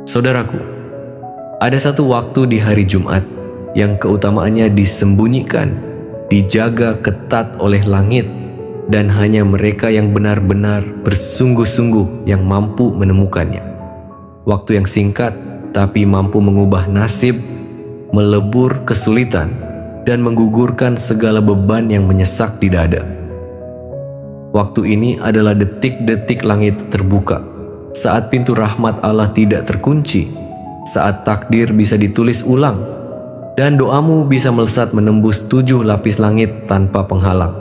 Saudaraku, ada satu waktu di hari Jumat yang keutamaannya disembunyikan, dijaga ketat oleh langit, dan hanya mereka yang benar-benar bersungguh-sungguh yang mampu menemukannya. Waktu yang singkat tapi mampu mengubah nasib, melebur kesulitan, dan menggugurkan segala beban yang menyesak di dada. Waktu ini adalah detik-detik langit terbuka, saat pintu rahmat Allah tidak terkunci, saat takdir bisa ditulis ulang, dan doamu bisa melesat menembus 7 lapis langit tanpa penghalang.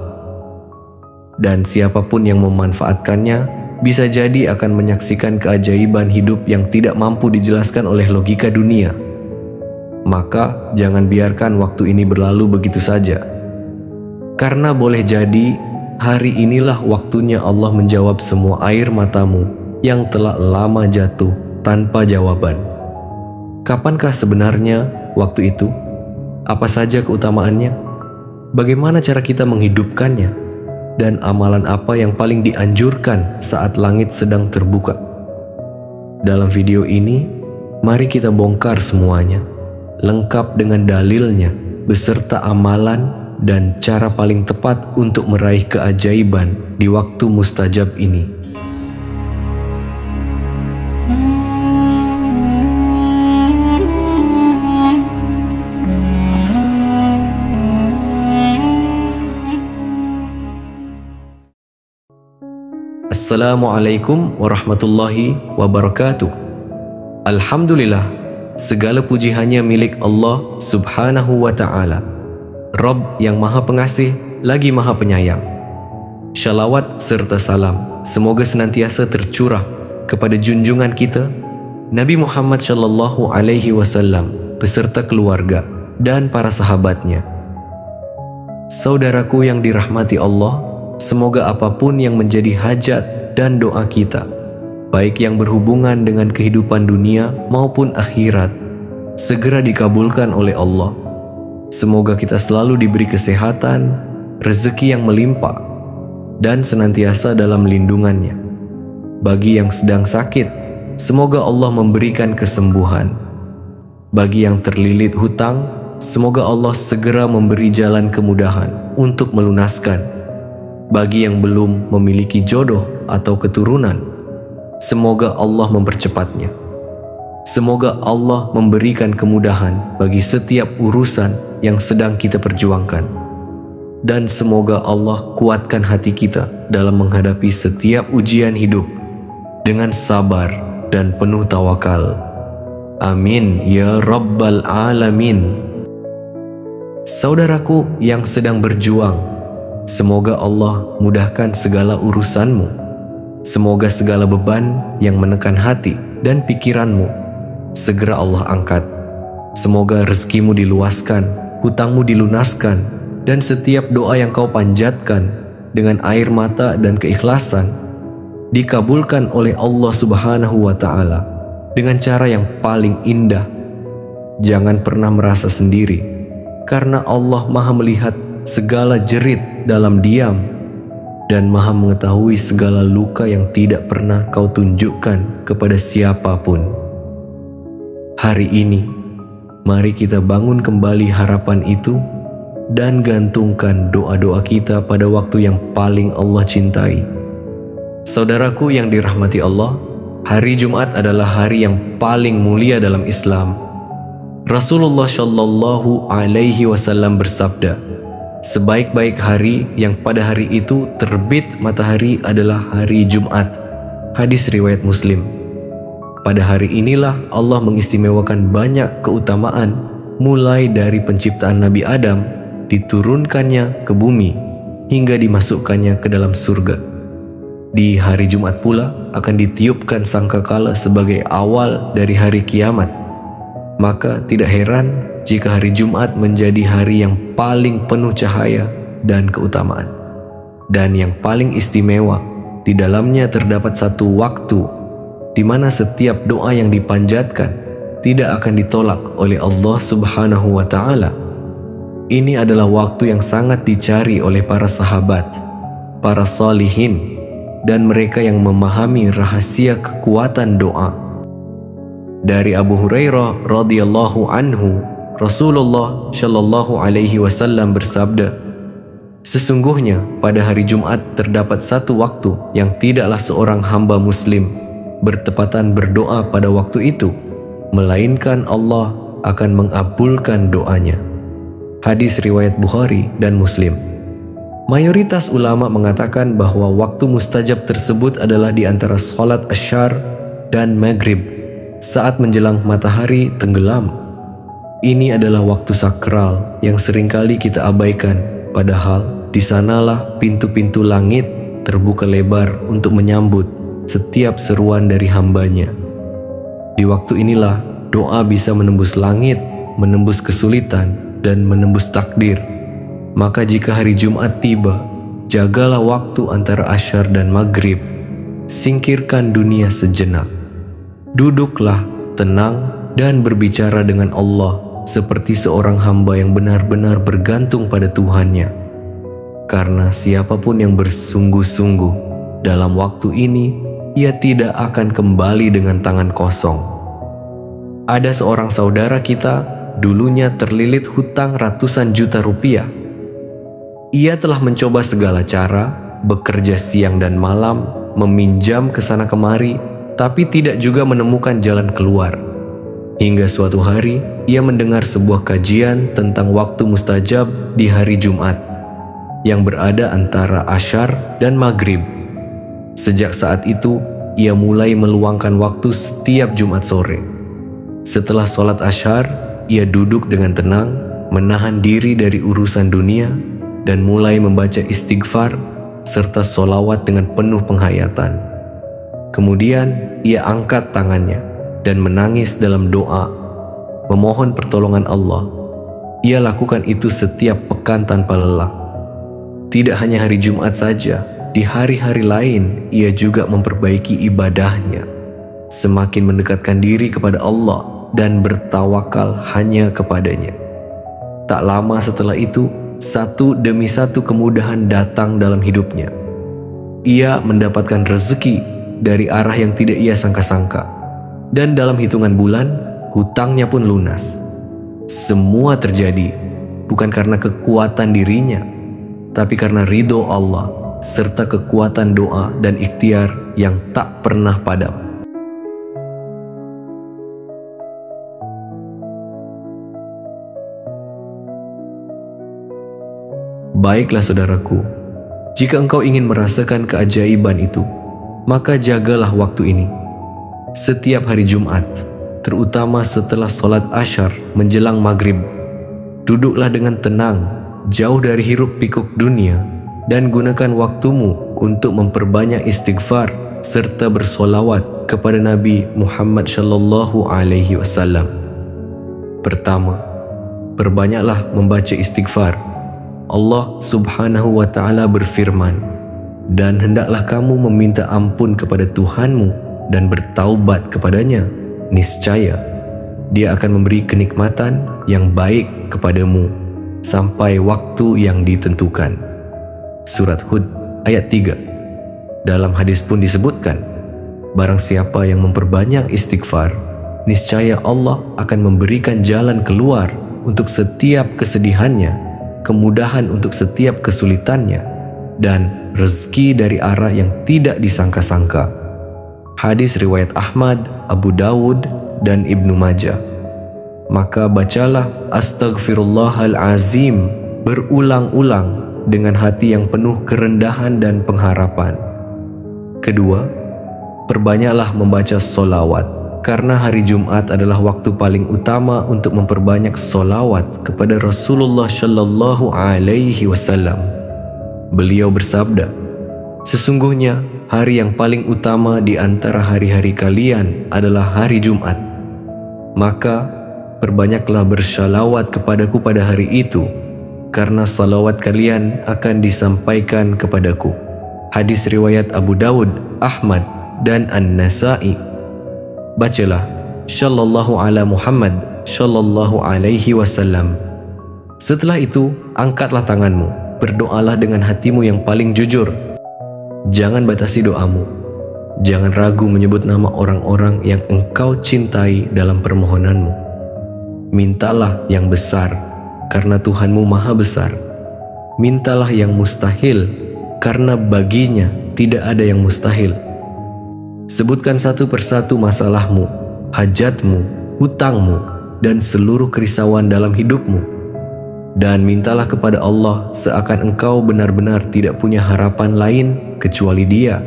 Dan siapapun yang memanfaatkannya bisa jadi akan menyaksikan keajaiban hidup yang tidak mampu dijelaskan oleh logika dunia. Maka jangan biarkan waktu ini berlalu begitu saja. Karena boleh jadi hari inilah waktunya Allah menjawab semua air matamu yang telah lama jatuh tanpa jawaban. Kapankah sebenarnya waktu itu? Apa saja keutamaannya? Bagaimana cara kita menghidupkannya? Dan amalan apa yang paling dianjurkan saat langit sedang terbuka? Dalam video ini, mari kita bongkar semuanya, lengkap dengan dalilnya, beserta amalan dan cara paling tepat untuk meraih keajaiban di waktu mustajab ini. Assalamualaikum warahmatullahi wabarakatuh. Alhamdulillah, segala puji hanya milik Allah subhanahu wa ta'ala, Rabb yang maha pengasih lagi maha penyayang. Shalawat serta salam semoga senantiasa tercurah kepada junjungan kita Nabi Muhammad Shallallahu Alaihi Wasallam beserta keluarga dan para sahabatnya. Saudaraku yang dirahmati Allah, semoga apapun yang menjadi hajat dan doa kita, baik yang berhubungan dengan kehidupan dunia maupun akhirat, segera dikabulkan oleh Allah. Semoga kita selalu diberi kesehatan, rezeki yang melimpah, dan senantiasa dalam lindungannya. Bagi yang sedang sakit, semoga Allah memberikan kesembuhan. Bagi yang terlilit hutang, semoga Allah segera memberi jalan kemudahan untuk melunaskan. Bagi yang belum memiliki jodoh atau keturunan, semoga Allah mempercepatnya. Semoga Allah memberikan kemudahan bagi setiap urusan yang sedang kita perjuangkan. Dan semoga Allah kuatkan hati kita dalam menghadapi setiap ujian hidup dengan sabar dan penuh tawakal. Amin ya Rabbal Alamin. Saudaraku yang sedang berjuang, semoga Allah mudahkan segala urusanmu. Semoga segala beban yang menekan hati dan pikiranmu segera Allah angkat. Semoga rezekimu diluaskan, hutangmu dilunaskan, dan setiap doa yang kau panjatkan dengan air mata dan keikhlasan dikabulkan oleh Allah Subhanahu wa Ta'ala dengan cara yang paling indah. Jangan pernah merasa sendiri, karena Allah Maha melihat segala jerit dalam diam dan Maha mengetahui segala luka yang tidak pernah kau tunjukkan kepada siapapun. Hari ini, mari kita bangun kembali harapan itu dan gantungkan doa-doa kita pada waktu yang paling Allah cintai. Saudaraku yang dirahmati Allah, hari Jumat adalah hari yang paling mulia dalam Islam. Rasulullah Shallallahu Alaihi Wasallam bersabda, sebaik-baik hari yang pada hari itu terbit matahari adalah hari Jumat. Hadis riwayat Muslim. Pada hari inilah Allah mengistimewakan banyak keutamaan, mulai dari penciptaan Nabi Adam, diturunkannya ke bumi, hingga dimasukkannya ke dalam surga. Di hari Jumat pula akan ditiupkan sangkakala sebagai awal dari hari kiamat. Maka tidak heran jika hari Jumat menjadi hari yang paling penuh cahaya dan keutamaan. Dan yang paling istimewa, di dalamnya terdapat satu waktu di mana setiap doa yang dipanjatkan tidak akan ditolak oleh Allah Subhanahu wa Ta'ala. Ini adalah waktu yang sangat dicari oleh para sahabat, para salihin, dan mereka yang memahami rahasia kekuatan doa. Dari Abu Hurairah radhiyallahu anhu, Rasulullah shallallahu alaihi wasallam bersabda, "Sesungguhnya pada hari Jumat terdapat satu waktu yang tidaklah seorang hamba muslim bertepatan berdoa pada waktu itu, melainkan Allah akan mengabulkan doanya." Hadis riwayat Bukhari dan Muslim. Mayoritas ulama mengatakan bahwa waktu mustajab tersebut adalah di antara sholat asyar dan maghrib saat menjelang matahari tenggelam. Ini adalah waktu sakral yang seringkali kita abaikan, padahal di sanalah pintu-pintu langit terbuka lebar untuk menyambut setiap seruan dari hambanya. Di waktu inilah doa bisa menembus langit, menembus kesulitan, dan menembus takdir. Maka jika hari Jumat tiba, jagalah waktu antara asyar dan maghrib. Singkirkan dunia sejenak. Duduklah tenang dan berbicara dengan Allah seperti seorang hamba yang benar-benar bergantung pada Tuhannya. Karena siapapun yang bersungguh-sungguh dalam waktu ini, ia tidak akan kembali dengan tangan kosong. Ada seorang saudara kita, dulunya terlilit hutang ratusan juta rupiah. Ia telah mencoba segala cara, bekerja siang dan malam, meminjam ke sana kemari, tapi tidak juga menemukan jalan keluar. Hingga suatu hari, ia mendengar sebuah kajian tentang waktu mustajab di hari Jumat, yang berada antara asyar dan maghrib. Sejak saat itu, ia mulai meluangkan waktu setiap Jumat sore. Setelah sholat asyar, ia duduk dengan tenang, menahan diri dari urusan dunia, dan mulai membaca istighfar serta sholawat dengan penuh penghayatan. Kemudian ia angkat tangannya dan menangis dalam doa, memohon pertolongan Allah. Ia lakukan itu setiap pekan tanpa lelah. Tidak hanya hari Jumat saja, di hari-hari lain ia juga memperbaiki ibadahnya, semakin mendekatkan diri kepada Allah dan bertawakal hanya kepadanya. Tak lama setelah itu, satu demi satu kemudahan datang dalam hidupnya. Ia mendapatkan rezeki dari arah yang tidak ia sangka-sangka, dan dalam hitungan bulan, hutangnya pun lunas. Semua terjadi bukan karena kekuatan dirinya, tapi karena ridho Allah serta kekuatan doa dan ikhtiar yang tak pernah padam. Baiklah saudaraku, jika engkau ingin merasakan keajaiban itu, maka jagalah waktu ini. Setiap hari Jumat, terutama setelah sholat asyar menjelang maghrib, duduklah dengan tenang, jauh dari hiruk pikuk dunia, dan gunakan waktumu untuk memperbanyak istighfar serta bersolawat kepada Nabi Muhammad sallallahu alaihi wasallam. Pertama, perbanyaklah membaca istighfar. Allah subhanahu wa ta'ala berfirman, "Dan hendaklah kamu meminta ampun kepada Tuhanmu dan bertaubat kepadanya. Niscaya Dia akan memberi kenikmatan yang baik kepadamu sampai waktu yang ditentukan." Surat Hud ayat 3. Dalam hadis pun disebutkan, barang siapa yang memperbanyak istighfar, niscaya Allah akan memberikan jalan keluar untuk setiap kesedihannya, kemudahan untuk setiap kesulitannya, dan rezeki dari arah yang tidak disangka-sangka. Hadis riwayat Ahmad, Abu Dawud, dan Ibnu Majah. Maka bacalah Astaghfirullahalazim berulang-ulang dengan hati yang penuh kerendahan dan pengharapan. Kedua, perbanyaklah membaca solawat, karena hari Jumat adalah waktu paling utama untuk memperbanyak solawat kepada Rasulullah Shallallahu Alaihi Wasallam. Beliau bersabda, "Sesungguhnya hari yang paling utama di antara hari-hari kalian adalah hari Jumat. Maka perbanyaklah bersalawat kepadaku pada hari itu, karena salawat kalian akan disampaikan kepadaku." Hadis riwayat Abu Dawud, Ahmad, dan An-Nasa'i. Bacalah Shallallahu ala Muhammad Shallallahu alaihi wasallam. Setelah itu, angkatlah tanganmu, berdoalah dengan hatimu yang paling jujur. Jangan batasi doamu. Jangan ragu menyebut nama orang-orang yang engkau cintai dalam permohonanmu. Mintalah yang besar, karena Tuhanmu maha besar. Mintalah yang mustahil, karena baginya tidak ada yang mustahil. Sebutkan satu persatu masalahmu, hajatmu, hutangmu, dan seluruh kerisauan dalam hidupmu. Dan mintalah kepada Allah seakan engkau benar-benar tidak punya harapan lain kecuali Dia.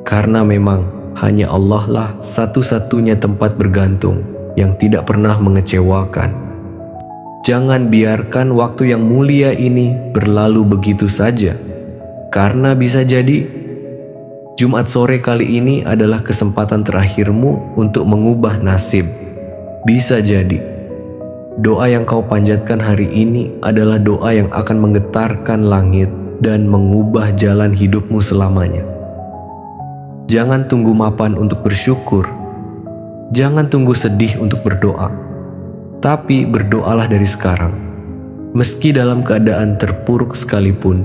Karena memang hanya Allah lah satu-satunya tempat bergantung yang tidak pernah mengecewakan. Jangan biarkan waktu yang mulia ini berlalu begitu saja. Karena bisa jadi Jumat sore kali ini adalah kesempatan terakhirmu untuk mengubah nasib. Bisa jadi doa yang kau panjatkan hari ini adalah doa yang akan menggetarkan langit dan mengubah jalan hidupmu selamanya. Jangan tunggu mapan untuk bersyukur. Jangan tunggu sedih untuk berdoa. Tapi berdoalah dari sekarang, meski dalam keadaan terpuruk sekalipun,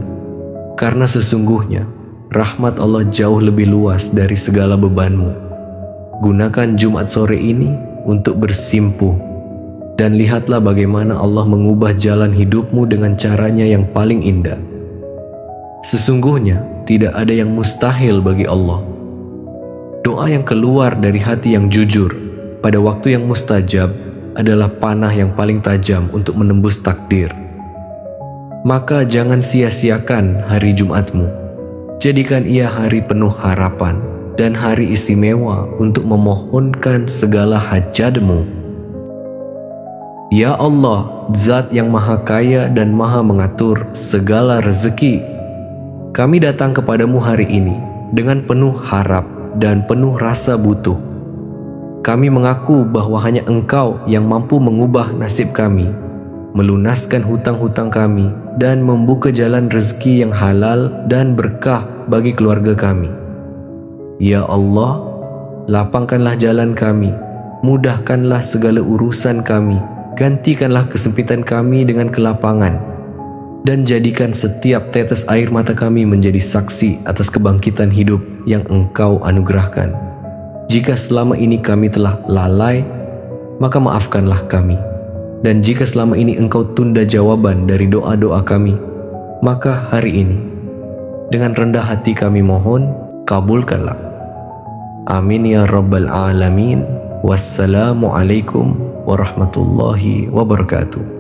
karena sesungguhnya rahmat Allah jauh lebih luas dari segala bebanmu. Gunakan Jumat sore ini untuk bersimpuh. Dan lihatlah bagaimana Allah mengubah jalan hidupmu dengan caranya yang paling indah. Sesungguhnya tidak ada yang mustahil bagi Allah. Doa yang keluar dari hati yang jujur pada waktu yang mustajab adalah panah yang paling tajam untuk menembus takdir. Maka jangan sia-siakan hari Jumatmu. Jadikan ia hari penuh harapan dan hari istimewa untuk memohonkan segala hajatmu. Ya Allah, Zat yang maha kaya dan maha mengatur segala rezeki, kami datang kepadamu hari ini dengan penuh harap dan penuh rasa butuh. Kami mengaku bahwa hanya Engkau yang mampu mengubah nasib kami, melunaskan hutang-hutang kami, dan membuka jalan rezeki yang halal dan berkah bagi keluarga kami. Ya Allah, lapangkanlah jalan kami, mudahkanlah segala urusan kami, gantikanlah kesempitan kami dengan kelapangan, dan jadikan setiap tetes air mata kami menjadi saksi atas kebangkitan hidup yang Engkau anugerahkan. Jika selama ini kami telah lalai, maka maafkanlah kami. Dan jika selama ini Engkau tunda jawaban dari doa-doa kami, maka hari ini dengan rendah hati kami mohon, kabulkanlah. Amin ya rabbal alamin. Wassalamualaikum warahmatullahi wabarakatuh.